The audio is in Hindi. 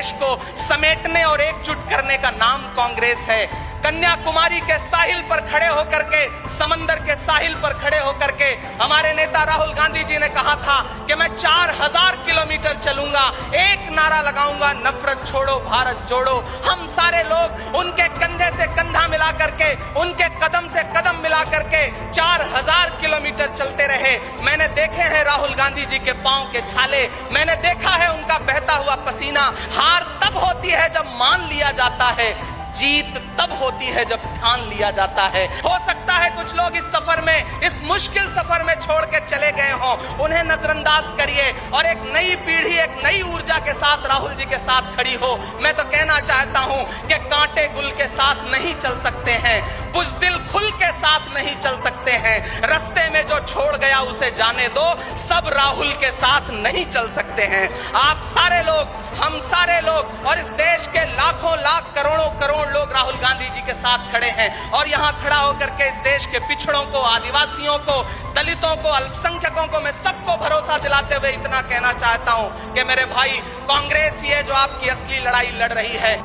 देश को समेटने और एकजुट करने का नाम कांग्रेस है। कन्याकुमारी के साहिल पर खड़े होकर के, समंदर के साहिल पर खड़े होकर के हमारे नेता राहुल गांधी जी ने कहा था कि मैं 4000 किलोमीटर चलूंगा, एक नारा लगाऊंगा, नफरत छोड़ो भारत जोड़ो। हम सारे लोग उनके कंधे से कंधा मिला करके, उनके कदम से कदम मिला करके 4000 किलोमीटर चलते रहे। मैंने देखे हैं राहुल गांधी जी के पांव के छाले, मैंने देखा है उनका बहता हुआ पसीना। हार तब होती है जब मान लिया जाता है, जीत तब होती है जब ठान लिया जाता है। हो सकता है कुछ लोग इस सफर में, इस मुश्किल सफर में छोड़ के चले गए हों, उन्हें नजरअंदाज करिए और एक नई पीढ़ी, एक नई ऊर्जा के साथ राहुल जी के साथ खड़ी हो। मैं तो कहना चाहता हूं कि कांटे गुल के साथ नहीं चल सकते हैं, बुज़दिल खुल के साथ नहीं चल सकते हैं। रास्ते में जो छोड़ गया उसे जाने दो, सब राहुल के साथ नहीं चल सकते हैं। आप सारे लोग, हम सारे लोग और इस देश के लाखों लाख करोड़ों करोड़ लोग राहुल गांधी जी के साथ खड़े हैं। और यहां खड़ा होकर के इस देश के पिछड़ों को, आदिवासियों को, दलितों को, अल्पसंख्यकों को मैं सबको भरोसा दिलाते हुए इतना कहना चाहता हूं कि मेरे भाई, कांग्रेस ये जो आपकी असली लड़ाई लड़ रही है,